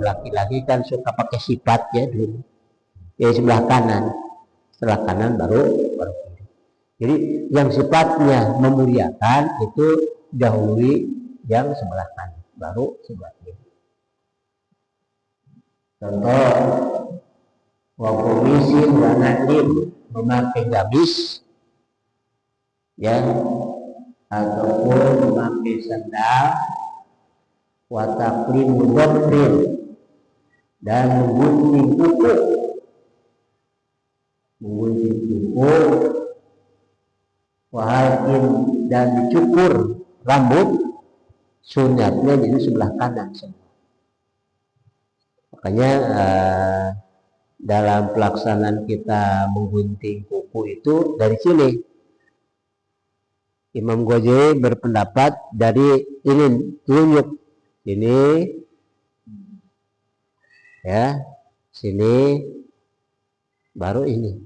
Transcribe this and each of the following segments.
laki-laki kan suka pakai sifat ya dulu. Ya sebelah kanan baru kiri. Jadi yang sifatnya memuliakan itu dahului yang sebelah kanan, baru sebelah kiri. Contoh, wa komisin wa na'lim, memakai gamis ya, ataupun memakai sandal, wa taqlimu dhafrin, dan menggunting kuku, wahalkin, dan dicukur rambut, sunatnya jadi sebelah kanan semua. Makanya dalam pelaksanaan kita menggunting kuku itu dari sini. Imam Ghazali berpendapat dari ini telunjuk ini ya, sini baru ini.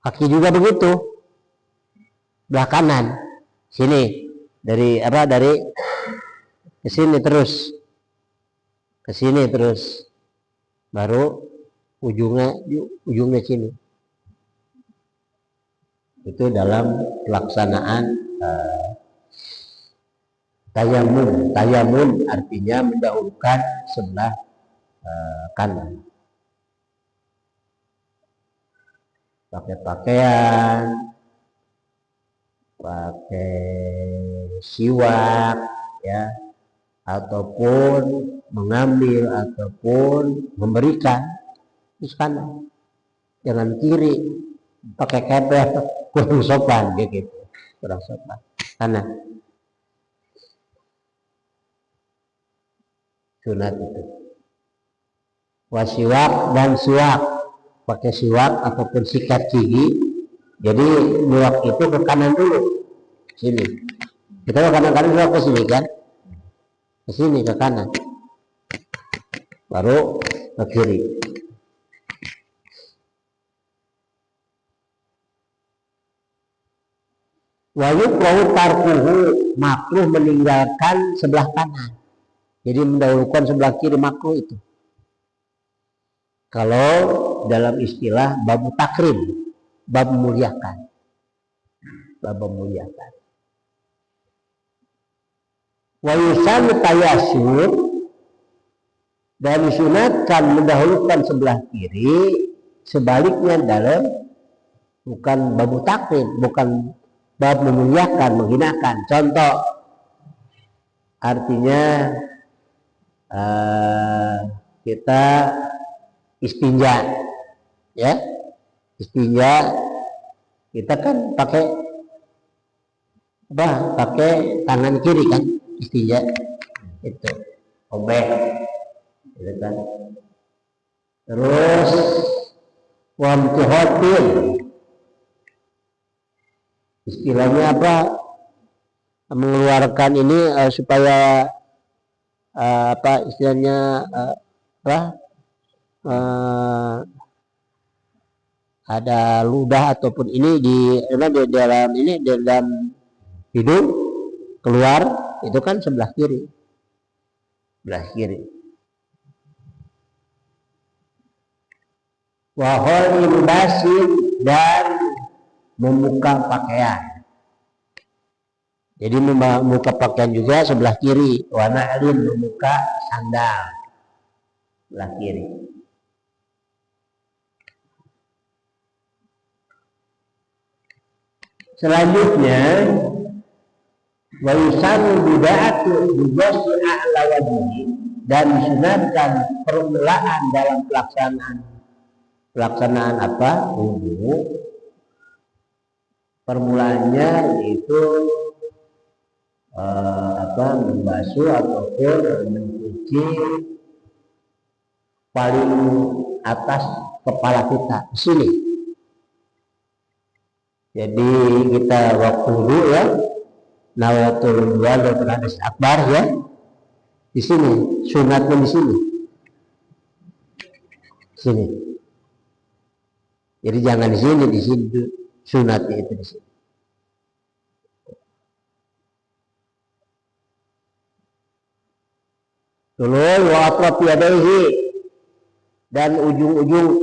Kaki juga begitu, belah kanan sini, dari ke sini terus ke sini terus, baru ujungnya sini. Itu dalam pelaksanaan tayamun. Tayamun artinya mendahulukan sebelah kanan. Pakai pakaian, pakai siwak ya, ataupun mengambil ataupun memberikan terus kanan, jangan kiri, pakai kebel, kurang sopan gitu, kurang sopan. Kanan sunat itu. Wasiwak dan siwak, pakai siwak ataupun sikat gigi. Jadi siwak itu ke kanan dulu, sini. Kita ke kanan-kanan siwak ke sini kan, ke sini ke kanan, baru ke kiri. Wa yukrahu tarkuhu, makruh meninggalkan sebelah kanan. Jadi mendahulukan sebelah kiri, makruh itu. Kalau dalam istilah bab takrim, bab memuliakan. Bab memuliakan. Wa yusannu tayassur, dan disunatkan mendahulukan sebelah kiri, sebaliknya dalam bukan bab takrim, bukan bab memuliakan, menghinakan. Contoh, artinya kita istinja, ya, istinja kita kan pakai apa? Pakai tangan kiri kan, istinja itu, obeh, gitu kan. Terus wamtihotin, istilahnya apa? Mengeluarkan ini supaya apa istilahnya ada ludah ataupun ini di dalam hidung keluar, itu kan sebelah kiri, wahol ilbasin, dan membuka pakaian. Jadi membuka pakaian juga sebelah kiri. Wa na'lin, membuka sandal sebelah kiri. Selanjutnya, wa yusannu bida'atu bidhasi a'la wajhi, dan disunatkan permulaan dalam pelaksanaan apa? Wudu. Permulaannya yaitu membasuh ataupun mencuci paling atas kepala kita, di sini. Jadi kita waktu dulu ya, nawatul wal hadis akbar ya, di sini, sunatnya di sini. Sini. Jadi jangan di sini sunatnya itu di sini. Tulul wa atraf yadayhi, dan ujung-ujung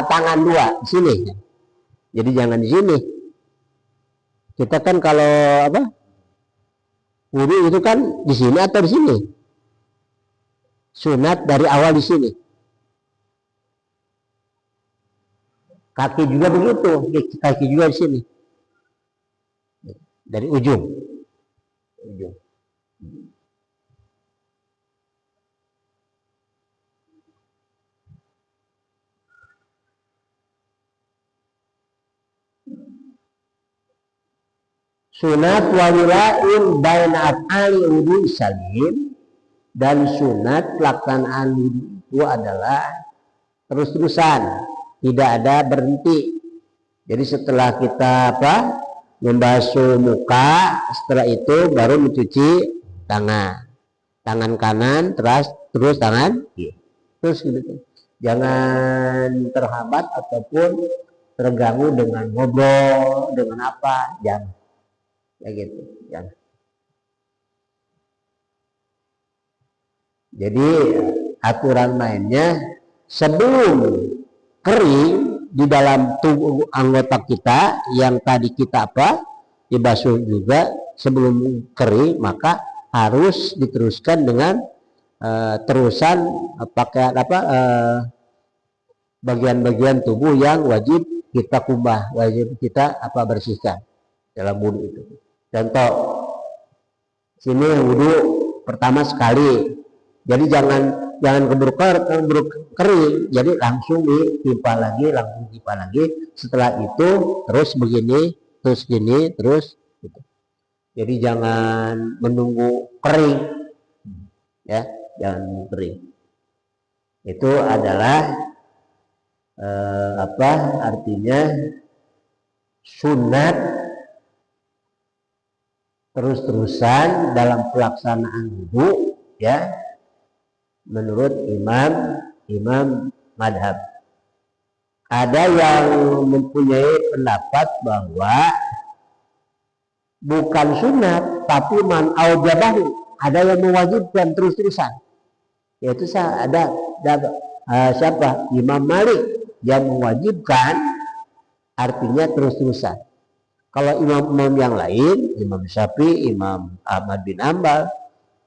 tangan dua di sini. Jadi jangan di sini. Kita kan kalau apa? Wudu itu kan di sini atau di sini? Sunat dari awal di sini. Kaki juga begitu, kaki juga di sini. Dari ujung. Sunat walilain baina af'ali wudu salim, dan sunat pelaksanaan wudu itu adalah terus-terusan, tidak ada berhenti. Jadi setelah kita membasuh muka, setelah itu baru mencuci tangan kanan, terus tangan kiri, terus gitu. Jangan terhambat ataupun terganggu dengan ngobrol, dengan apa, jangan. Ya gitu, jangan. Jadi aturan mainnya, sebelum kering di dalam tubuh anggota kita yang tadi kita dibasuh juga, sebelum kering maka harus diteruskan dengan terusan pakaian bagian-bagian tubuh yang wajib kita kubah, wajib kita bersihkan dalam wudhu itu. Contoh, sini wudhu pertama sekali, jadi jangan keburu kering, jadi langsung ditimpa lagi, setelah itu terus begini, terus gini, terus gitu. Jadi jangan menunggu kering, ya, jangan kering. Itu adalah artinya sunat terus-terusan dalam pelaksanaan wudu, ya, menurut imam madhab. Ada yang mempunyai pendapat bahwa bukan sunat tapi man aujabahu, ada yang mewajibkan terus-terusan, yaitu ada siapa? Imam Malik yang mewajibkan, artinya terus-terusan. Kalau imam-imam yang lain, Imam Syafi'i, Imam Ahmad bin Ambal,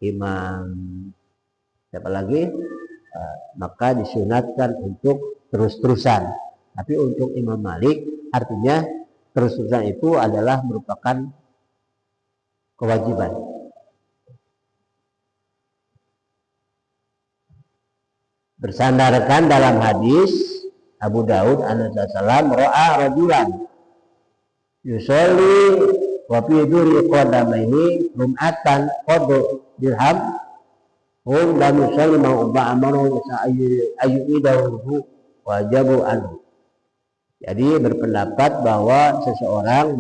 Imam siapa lagi, maka disunatkan untuk terus-terusan. Tapi untuk Imam Malik, artinya terus-terusan itu adalah merupakan kewajiban. Bersandarkan dalam hadis Abu Daud an-Nasalam ro'a rajulan yusolli wa fi duri qadamaihi rum'atan qadu dirham hum lam yusalli ma uba'amaru ayyu'idahu wajabu anhu. Jadi berpendapat bahwa seseorang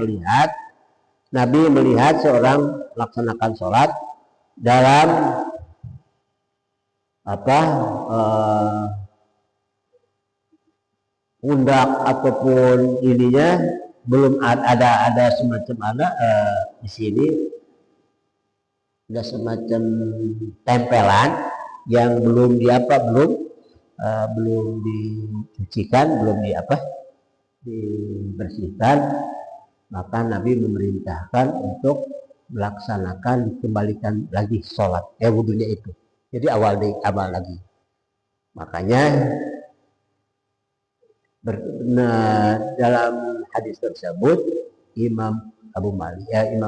Nabi melihat seorang melaksanakan sholat dalam pundak ataupun ininya belum ada semacam di sini ada semacam tempelan yang belum dicucikan, belum dibersihkan, maka Nabi memerintahkan untuk melaksanakan, dikembalikan lagi sholat wudunya itu. Jadi awal lagi. Makanya dalam hadis tersebut Imam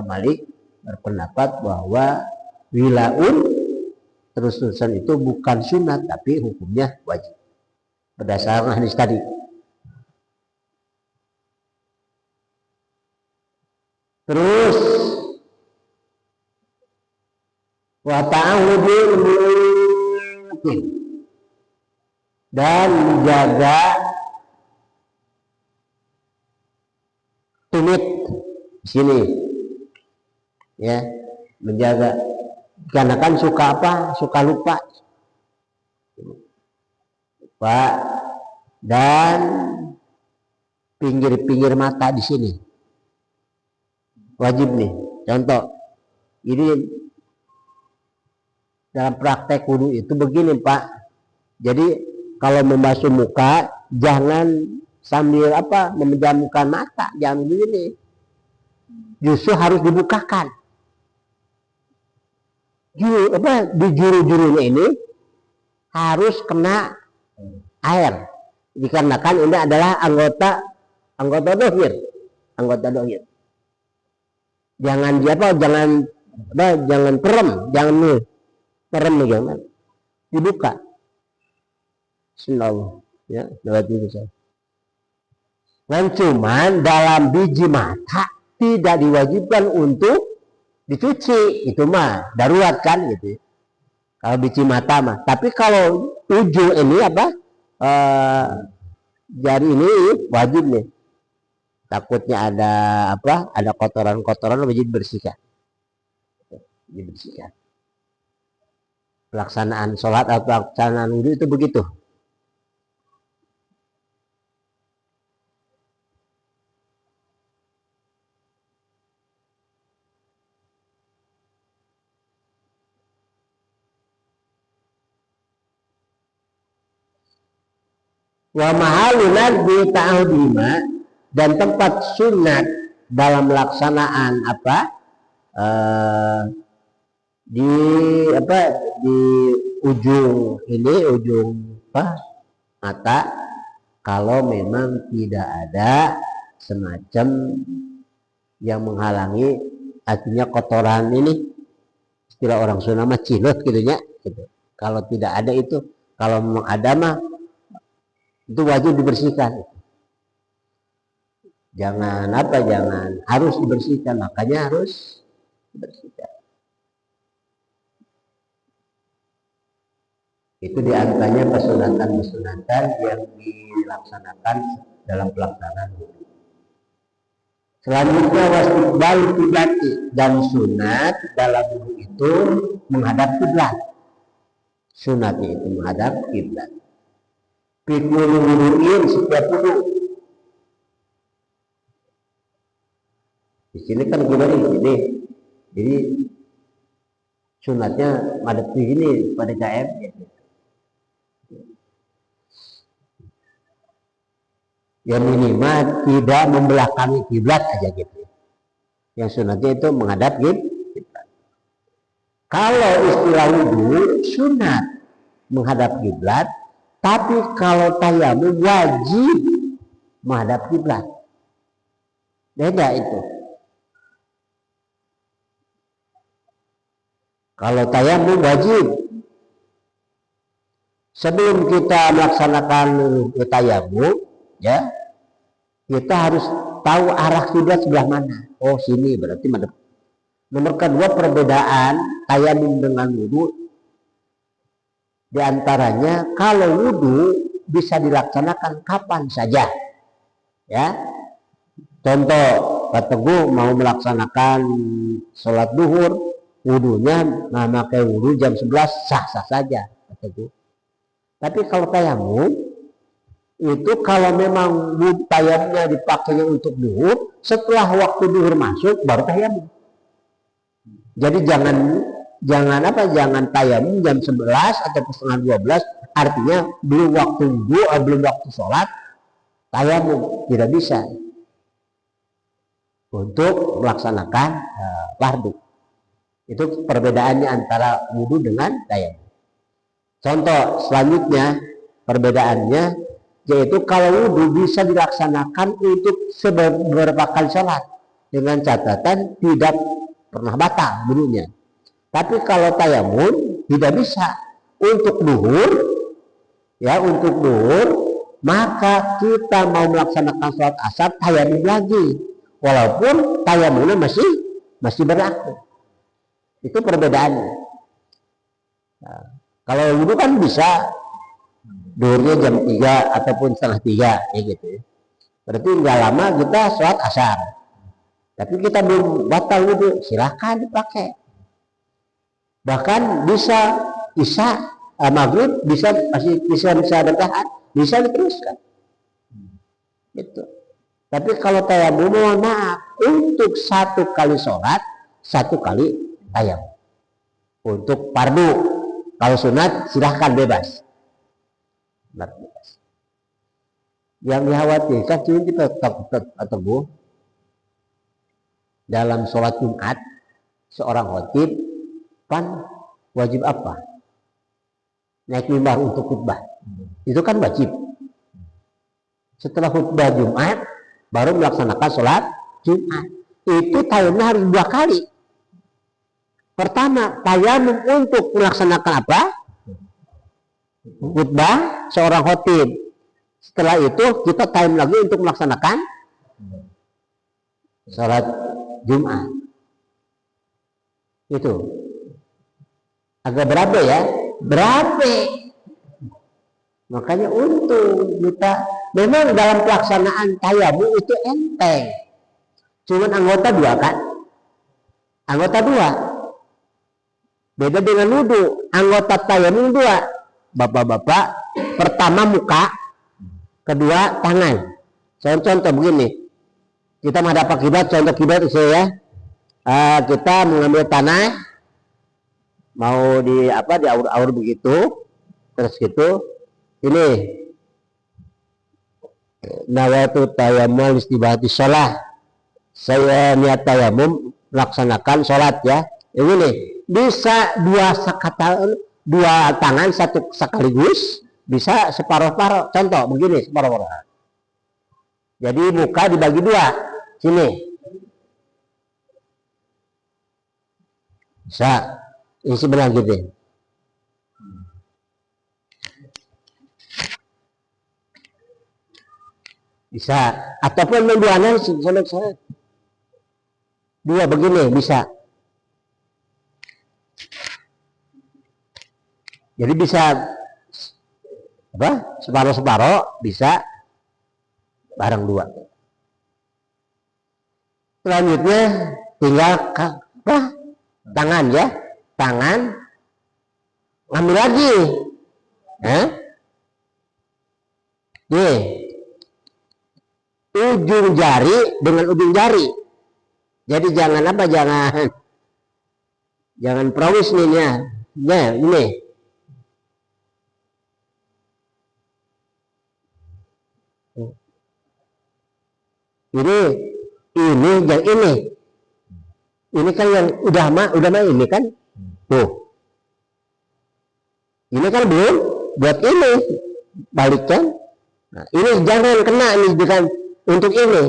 Malik berpendapat bahwa wilaun terus-terusan itu bukan sunat tapi hukumnya wajib berdasarkan hadis tadi. Terus wa ta'awudul mungkin, dan menjaga tumit di sini, ya, menjaga, karena kan suka lupa, dan pinggir-pinggir mata di sini wajib nih. Contoh, ini dalam praktek wudhu itu begini Pak. Jadi kalau membasuh muka jangan sambil memejamkan mata, jangan begini. Justru harus dibukakan. Di juru-jurunya ini harus kena air. Dikarenakan ini adalah anggota dohir. Jangan jangan perem jangan. Dibuka. Bismillah. Ya, lewat itu saya. Dan cuman dalam biji mata tidak diwajibkan untuk dicuci, itu mah darurat kan gitu. Kalau biji mata mah. Tapi kalau ujung ini jari ini wajib nih. Takutnya ada kotoran-kotoran wajib dibersihkan. Pelaksanaan sholat atau pelaksanaan wudhu itu begitu. Wa mahalunat bi ta'udima, dan tempat sunat dalam pelaksanaan di ujung mata, kalau memang tidak ada semacam yang menghalangi, artinya kotoran ini, istilah orang Sunda mah cilet gitu ya gitu. Kalau tidak ada itu, kalau memang ada mah itu wajib dibersihkan. Jangan harus dibersihkan, makanya harus dibersihkan. Itu diantaranya pesunatan-pesunatan yang dilaksanakan dalam pelaksanaan wudhu. Selanjutnya wastiqbal kiblat, dan sunat dalam wudhu itu menghadap kiblat. Sunatnya itu menghadap kiblat. Fikul wudhuin, setiap wudhu. Di sini kan gimana di sini. Jadi sunatnya madep di sini pada KM. Ya minimal tidak membelakangi kiblat aja gitu. Yang sunatnya itu menghadap kiblat. Kalau istilah wudhu sunat menghadap kiblat, tapi kalau tayamum wajib menghadap kiblat. Beda itu. Kalau tayamum wajib. Sebelum kita melaksanakan tayamum, ya, kita harus tahu arah kiblat sebelah mana. Oh, sini berarti madhep. Nomor kedua, perbedaan tayamum dengan wudhu. Di antaranya, kalau wudhu bisa dilaksanakan kapan saja. Ya, contoh, Pak Teguh mau melaksanakan sholat duhur, wudhunya memakai wudhu jam 11 sah-sah saja, Pak Teguh. Tapi kalau tayamum itu kalau memang tayamumnya dipakainya untuk duhur, setelah waktu duhur masuk baru tayamum. Jadi jangan tayamum jam 11 atau setengah 12, artinya belum waktu wudhu, belum waktu sholat, tayamum tidak bisa untuk melaksanakan fardu. Itu perbedaannya antara wudhu dengan tayamum. Contoh selanjutnya perbedaannya yaitu kalau wudhu bisa dilaksanakan untuk beberapa kali sholat dengan catatan tidak pernah batal wudhunya. Tapi kalau tayamum tidak bisa. Untuk duhur, ya untuk duhur, maka kita mau melaksanakan sholat asar tayamum lagi, walaupun tayamumnya masih berlaku. Itu perbedaannya. Nah, kalau wudhu kan bisa duhurnya jam 3 ataupun setengah 3 ya gitu. Berarti nggak lama kita sholat asar. Tapi kita belum batal wudhu, silahkan dipakai. Bahkan bisa isya, maghrib bisa bertahan, bisa diteruskan. Gitu. Tapi kalau tayamum, mohon maaf, untuk satu kali sholat, satu kali tayamum. Untuk fardu, Kalau sunat silahkan bebas. Yang dikhawatirkan cuma kita teguh dalam sholat Jumat seorang khatib kan wajib apa? Naik mimbar untuk khutbah. Itu kan wajib. Setelah khutbah Jumat baru melaksanakan sholat Jumat. Itu tayamumnya harus 2 kali. Pertama, tayamum untuk melaksanakan apa? Khutbah seorang khatib. Setelah itu kita tayamum lagi untuk melaksanakan sholat Jumat. Itu agak berapa ya? Berapa? Makanya untung kita memang dalam pelaksanaan tayamum itu enteng. Cuman anggota 2 kan? Anggota 2. Beda dengan wudu. Anggota tayamum 2. Bapak-bapak, pertama muka, kedua tangan. Contoh begini. Kita menghadap kiblat, contoh kiblat itu ya. Kita mengambil tanah, mau di aur-aur begitu, terus gitu. Ini nawaitu tayammum istibahati sholat. Saya niat tayamum melaksanakan sholat ya. Ini nih bisa 2 tangan satu sekaligus, bisa separuh-paruh. Contoh begini separuh-paruh. Jadi muka dibagi 2. Sini. Bisa. Ini sebelah gitu. Bisa. Ataupun menduanya selesai. 2 begini bisa. Jadi bisa apa? Separuh-separuh bisa bareng 2. Selanjutnya tinggal apa? Tangan ya. Tangan ngambil lagi. Nih. Ujung jari dengan ujung jari. Jadi jangan apa? Jangan perawis nih ya. Nah, ini. Ini yang ini. Ini kan yang udah mah ini kan. Tuh. Ini kan belum buat ini. Balikkan. Nah, ini jangan kena ini dengan untuk ini.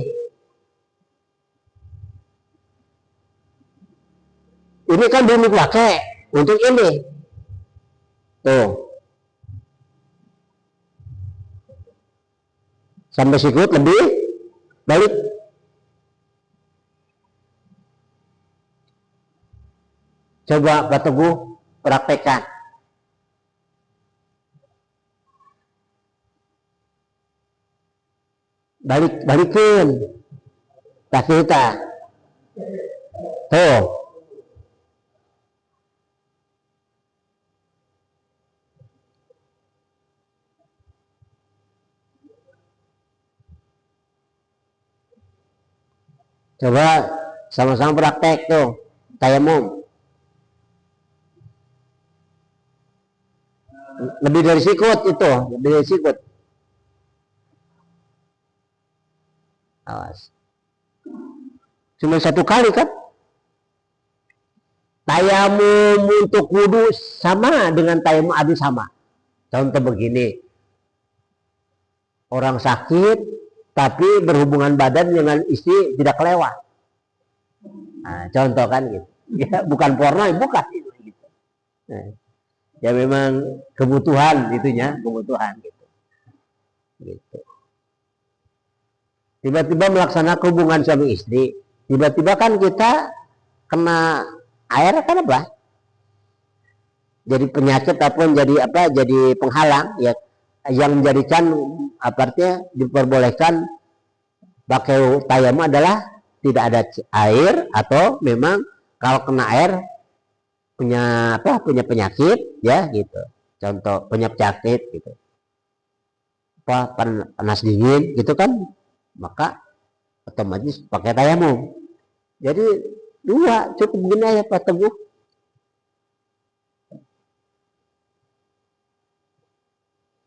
Ini kan belum dipakai untuk ini. Tuh. Sampai sikut lebih balik. Coba Pak Teguh praktekkan. Balikin kaki kita. Tuh. Coba sama-sama praktek tuh tayamum. Lebih dari sikut itu, lebih dari sikut. Awas. Cuma 1 kali kan? Tayamum untuk wudu sama dengan tayamum habis sama. Contoh begini. Orang sakit tapi berhubungan badan dengan istri tidak kelewat. Nah, contoh kan gitu. Ya, bukan porno, bukan gitu. Nah, ya memang kebutuhan itunya, kebutuhan gitu. Gitu. Tiba-tiba melaksanakan hubungan suami istri, tiba-tiba kan kita kena air kan apa? Jadi penyakit ataupun jadi apa? Jadi penghalang ya, yang menjadikan artinya diperbolehkan pakai tayamum adalah tidak ada air atau memang kalau kena air punya apa? Punya penyakit ya gitu. Contoh punya penyakit gitu. Apa panas dingin gitu kan? Maka otomatis pakai tayamum. Jadi 2 cukup begini aja Pak Teguh.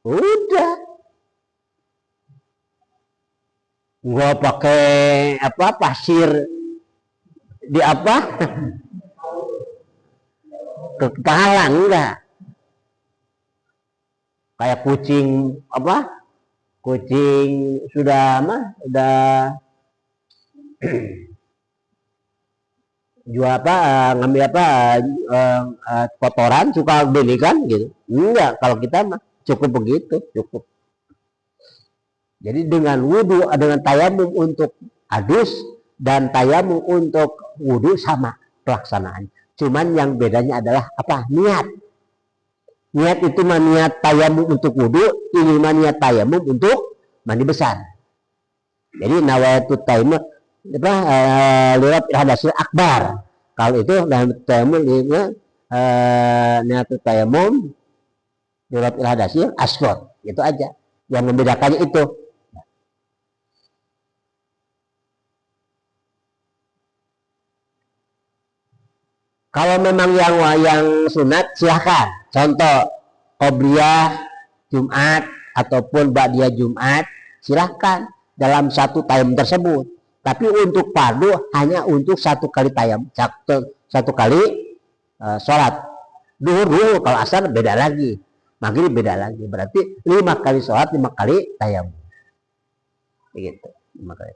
Udah. Nggak pakai apa pasir di apa ke kepala, enggak. Kayak kucing apa? Kucing sudah jual apa ngambil apa kotoran suka beli kan gitu. Enggak, kalau kita mah cukup begitu, cukup. Jadi dengan wudhu, dengan tayamum untuk adus dan tayamum untuk wudhu sama pelaksanaan. Cuman yang bedanya adalah apa? Niat. Niat itu mah niat tayamum untuk wudhu, ini mah niat tayamum untuk mandi besar. Jadi nawaitu tayamum apa lirat hadasil akbar. Kalau itu dalam tayamum niat tayamum lirat hadasil asghar. Itu aja. Yang membedakannya itu. Kalau memang yang sunat silahkan. Contoh qobliyah Jumat ataupun ba'diyah Jumat silahkan dalam satu tayamum tersebut. Tapi untuk fardu hanya untuk satu kali tayamum, satu kali sholat. Duhur kalau asar beda lagi, maghrib beda lagi. Berarti 5 kali sholat, 5 kali tayamum. Begitu. 5 kali.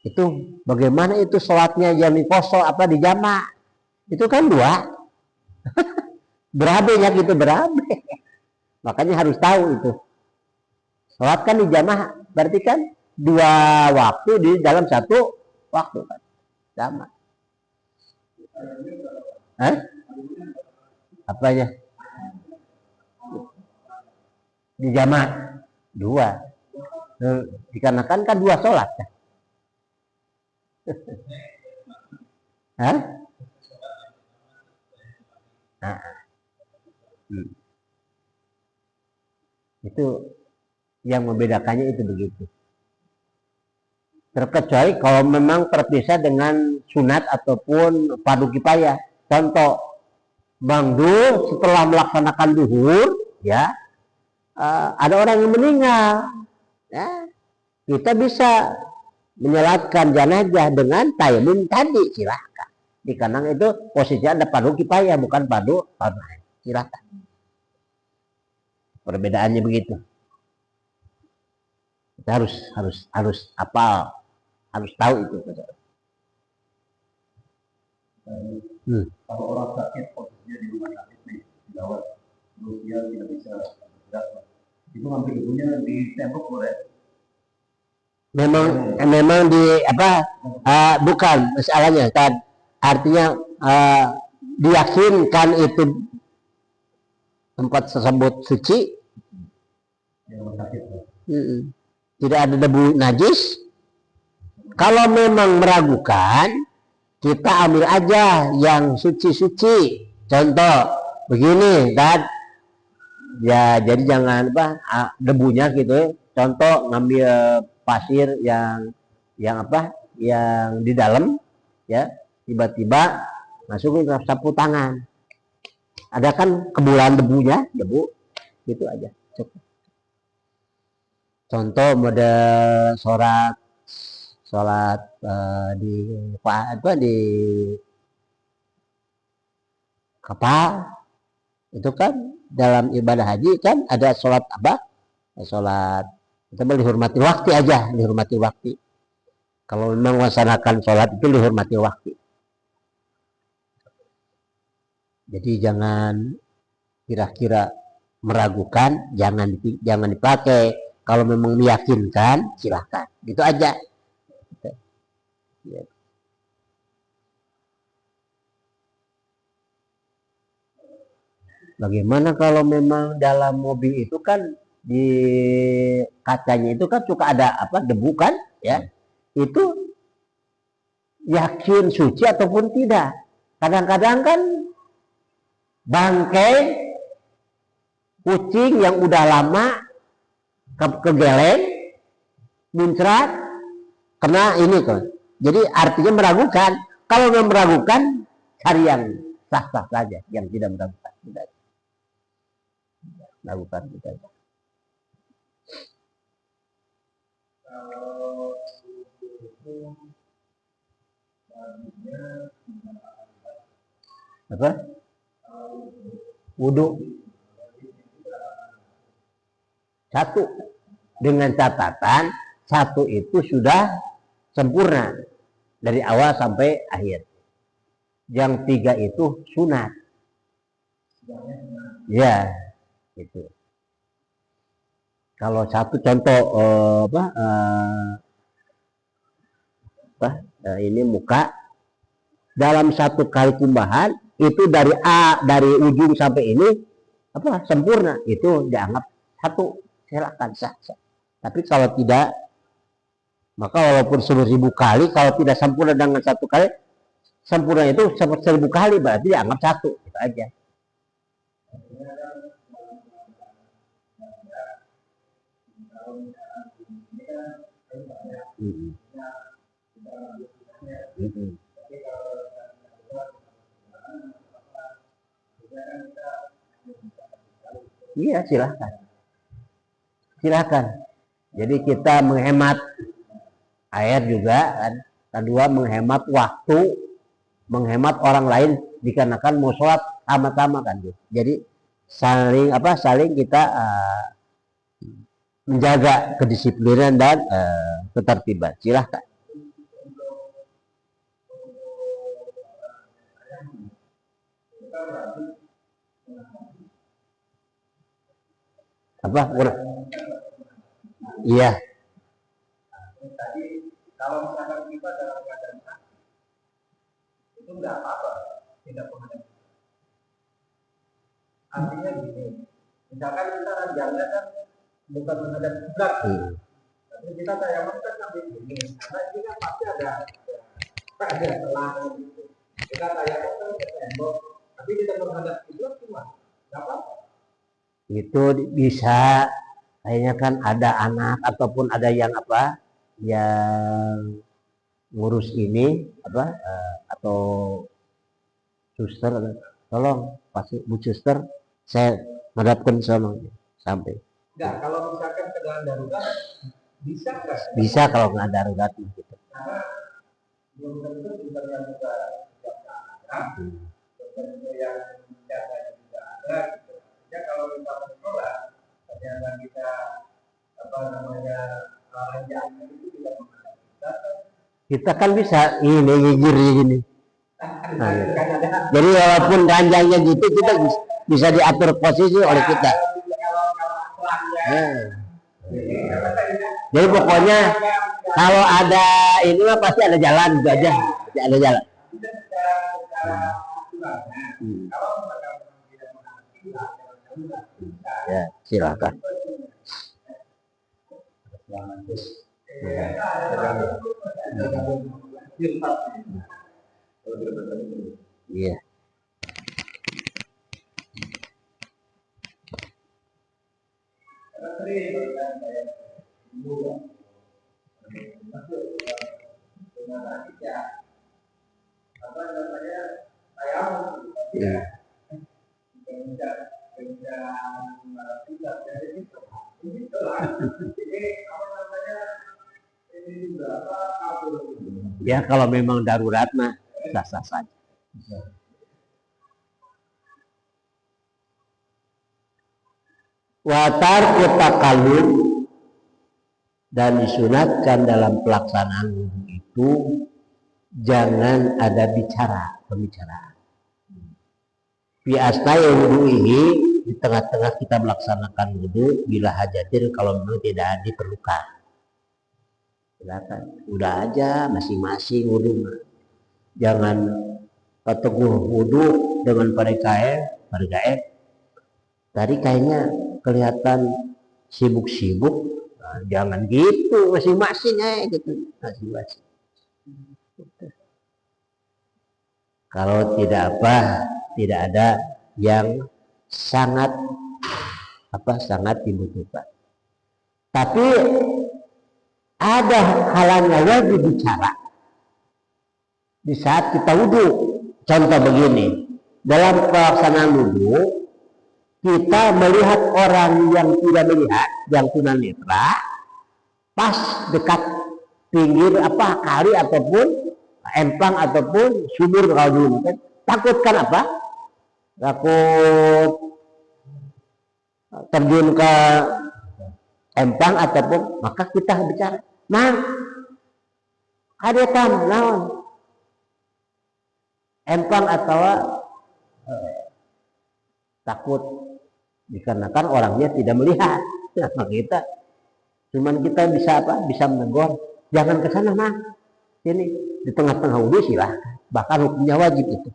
Itu bagaimana itu sholatnya jami kosong apa di jamak? Itu kan 2. Berabe gitu, berabe. Makanya harus tahu itu. Sholat kan di jamaah, berarti kan 2 waktu di dalam 1 waktu kan. Sama. Apanya? Di jamaah 2. Dikarenakan kan 2 sholat kan. Itu yang membedakannya itu begitu. Terkecuali kalau memang terpisah dengan sunat ataupun fardu kifayah. Contoh, Bang Dul setelah melaksanakan duhur, ya, ada orang yang meninggal, ya, kita bisa menyolatkan jenazah dengan tayamum tadi, silahkan. Dikarenakan itu posisinya ada fardu kifayah, bukan fardu ain. Silahkan. Perbedaannya begitu. Kita harus hafal, harus tahu itu. Kalau orang sakit posisinya di rumah sakit nih, dirawat, terus dia tidak bisa bergerak, itu ngambil ibunya di tembok boleh? Memang di apa? Bukan masalahnya. Artinya diyakinkan itu tempat tersebut suci, tidak ada debu najis. Kalau memang meragukan, kita ambil aja yang suci-suci. Contoh begini, dan ya jadi jangan debunya gitu. Contoh ngambil pasir yang apa? Yang di dalam, ya tiba-tiba masukin ke sapu tangan. Ada kan kebulan debunya, debu, gitu aja. Cukup. Contoh model sholat di kapal, itu kan dalam ibadah haji kan ada sholat apa? Sholat kita dihormati waktu aja, dihormati waktu. Kalau memang melaksanakan sholat itu dihormati waktu. Jadi jangan kira-kira meragukan, jangan dipakai. Kalau memang meyakinkan, silahkan. Gitu aja. Bagaimana kalau memang dalam mobil itu kan di kacanya itu kan suka ada apa debu kan, ya? Itu yakin suci ataupun tidak. Kadang-kadang kan bangkai kucing yang udah lama kegeleng, muncrat, kena ini kan. Jadi artinya meragukan. Kalau nggak meragukan, cari yang sah-sah saja, yang tidak meragukan. Tidak. Meragukan tidak. Apa? Wudhu satu, dengan catatan satu itu sudah sempurna dari awal sampai akhir. Yang tiga itu sunat. Ya, itu. Kalau satu contoh ini muka dalam satu kali kumbahan itu dari dari ujung sampai ini sempurna, itu dianggap satu, silakan sah. Tapi kalau tidak, maka walaupun 1000 kali, kalau tidak sempurna dengan satu kali, sempurna itu 1000 kali, berarti dianggap satu, itu aja. Iya, silakan. Jadi kita menghemat air juga kan. Kedua, menghemat waktu, menghemat orang lain dikarenakan mau sholat sama-sama kan. Jadi saling kita menjaga kedisiplinan dan ketertiban. Silahkan. Iya. Tadi kalau misalkan kita dalam keadaan itu nggak apa-apa, tidak menghadap. Artinya gini, misalkan kita ranjangnya kan bukan menghadap kiblat, tapi kita tayammum kan sambil gini, karena ini kan pasti ada selang gitu. Kita tayammum kan ke tembok, tapi kita menghadap kiblat cuma nggak apa-apa. Itu bisa, kayaknya kan ada anak ataupun ada yang yang ngurus ini atau suster, tolong pasti Bu suster, saya menghadapkan sama sampai. Enggak, kalau misalkan keadaan darurat bisa nggak? Bisa kalau nggak darurat gitu. Karena belum tentu suster yang juga suster yang menjaga juga ada. Ya kalau kita menolak, ternyata kita ranjangnya itu tidak menghadap kita kan bisa ini ngigir gini. Nah, jadi walaupun ranjangnya gitu, kita bisa diatur posisi oleh kita. Jadi pokoknya kalau ada ini mah pasti ada jalan gitu aja, ada jalan. Ya, silakan. Iya. Ya kalau memang darurat mah sah-sah saja. Watar utakalun, dan disunatkan dalam pelaksanaan wudhu itu jangan ada pembicaraan. Fi asna'i wudhu'ihi, di tengah-tengah kita melaksanakan wudhu, bila hajatir, kalau memang tidak diperlukan. Silakan, udah aja masing-masing wudhu. Jangan teguh wudhu dengan parikae. Tadi kayaknya kelihatan sibuk-sibuk. Nah, jangan gitu, masing-masing gitu, masing-masing. Kalau tidak ada yang sangat dibutuhkan. Tapi ada halannya wajib bicara di saat kita wudhu. Contoh begini, dalam pelaksanaan wudhu kita melihat orang yang tidak melihat, yang tunanetra, pas dekat pinggir apa kali ataupun empang ataupun sumur kalau dulu kan takutkan apa? Takut terjun ke empang ataupun maka kita bicara, nah ada tam naon empang atau takut dikarenakan orangnya tidak melihat. Nah, cuman kita bisa apa? Bisa menegur, jangan ke sana mah. Ini di tengah-tengah wudhu silahkan. Bahkan hukumnya wajib itu.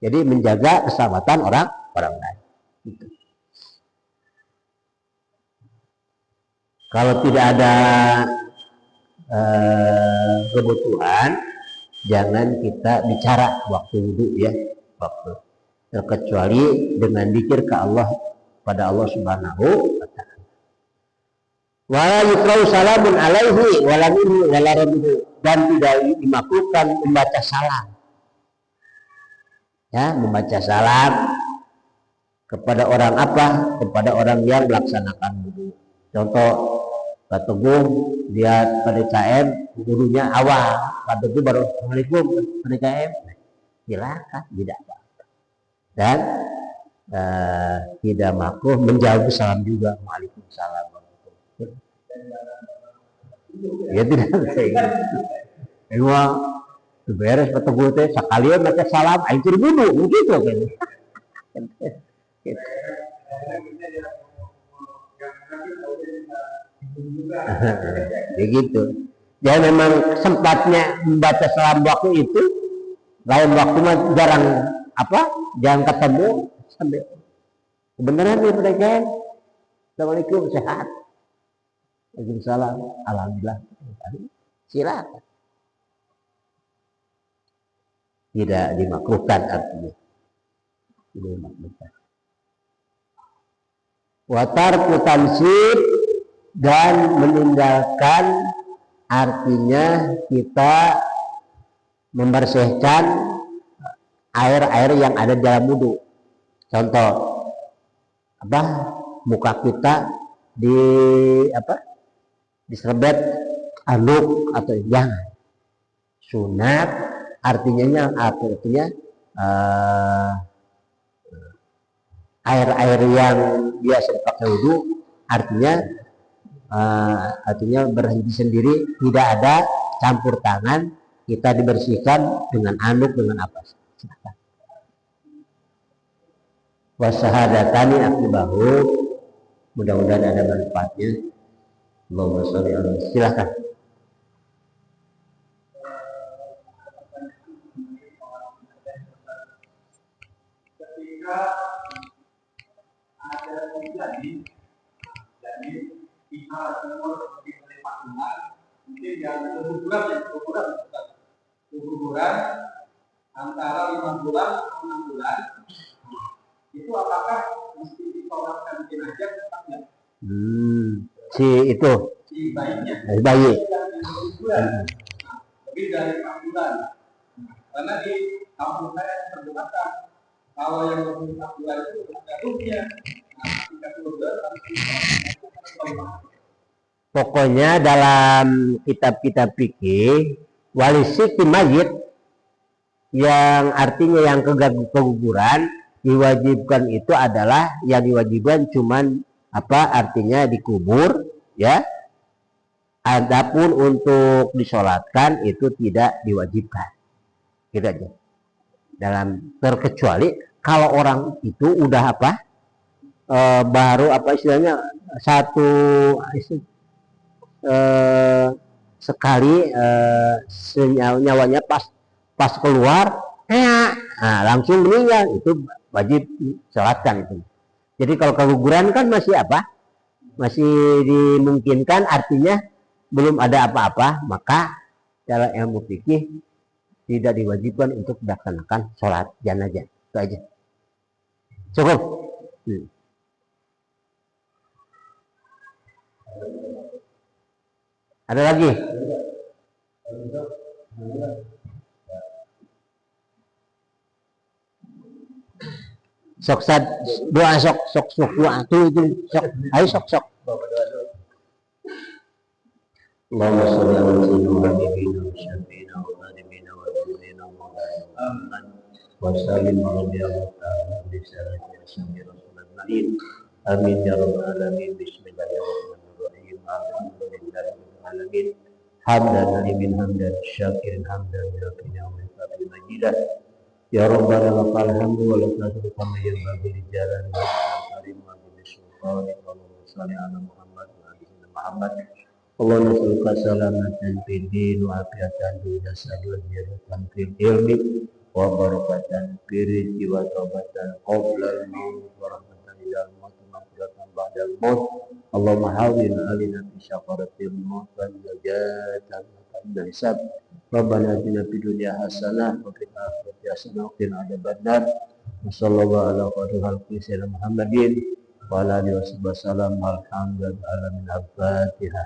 Jadi menjaga keselamatan orang lain. Gitu. Kalau tidak ada kebutuhan, jangan kita bicara waktu wudhu ya, waktu terkecuali dengan zikir ke Allah pada Allah Subhanahu wa taala. Wala yukrau salamun alaihi wala minhu wala rabbuhu, dan tidak dimakruhkan membaca salam. Ya, membaca salam kepada orang apa? Kepada orang yang melaksanakan wudu. Contoh, Pak Teguh dia pada KM wudunya awal, Pak Teguh baru Assalamualaikum pada KM. Silakan, tidak apa-apa. Dan tidak makruh menjawab salam juga. Waalaikumsalam. Ya tidak bisa. Emang beres peteguh teh sekalian baca salam aing keur wudu begitu kan. Begitu. Jadi memang sempatnya membaca salam waktu itu, lain waktu mah jarang apa? Jarang ketemu sampai kebenaran ya mereka. Assalamualaikum, sehat. Waalaikumsalam, alhamdulillah. Silakan. Tidak dimakruhkan artinya. Tidak dimakruhkan. Watar putamsir, dan meninggalkan artinya kita membersihkan air-air yang ada dalam wudu. Contoh apa? Muka kita di apa? Diserbet anduk atau jangan. Sunat artinya air-air yang biasa dipakai wudu artinya berhenti sendiri, tidak ada campur tangan, kita dibersihkan dengan anduk dengan apa? Wasahadatani akibahu, mudah-mudahan ada manfaatnya. Allahumma sholli ala Muhammad. Silakan. Ketika ada terjadi kita umur di 4 bulan, mungkin yang keguguran antara 5 bulan atau 6 bulan, itu apakah mesti ditolakkan jenazah atau tidak? Si itu. Si bayinya. Bayi. Lebih dari 4 bulan. Karena di kampung saya tergunakan kalau yang lebih 4 bulan itu ada ruhnya. Pokoknya dalam kitab-kitab fikih wali siti mayit yang artinya yang keguguran diwajibkan itu adalah yang diwajibkan cuman apa artinya dikubur ya. Adapun untuk disolatkan itu tidak diwajibkan. Gitu aja. Dalam terkecuali kalau orang itu udah apa? Baru apa istilahnya sekali nyawanya pas keluar langsung meninggal, itu wajib sholatkan itu. Jadi kalau keguguran kan masih apa? Masih dimungkinkan, artinya belum ada apa-apa, maka dalam ilmu fikih tidak diwajibkan untuk melaksanakan sholat jenazah. Itu aja. Cukup. Ada lagi? Sok doa sok doa tuh itu sok. Ayo sok. اللهم صل على سيدنا ونبينا وشفينا وخادمنا ونبينا محمد وسلم رضي الله تعالى عن رسالة أسماء رسول أجمعين آمين يا رب العالمين بسم الله الرحمن الرحيم الحمد لله رب العالمين حمدا لمن حمدا شاكر حمدا يقينا ومن مجيدا يا ربنا لك الحمد ولك الحمد كما ينبغي لجلال وجهك وعظيم سلطانك اللهم صل على محمد وعلى سيدنا محمد اللهم نسألك سلامة في الدين وعافية في الجسد وزيادة في العلم وبركة في الرزق وتوبة قبل الموت ورحمة إلى الموت ومغفرة بعد الموت اللهم حاول علينا في شفرة الموت والنجاة عند الحساب ربنا آتنا في الدنيا حسنة وفي الآخرة حسنة وقنا عذاب النار وصلى الله على خير خلقه سيدنا محمد وعلى آله وصحبه وسلم والحمد لله الفاتحة.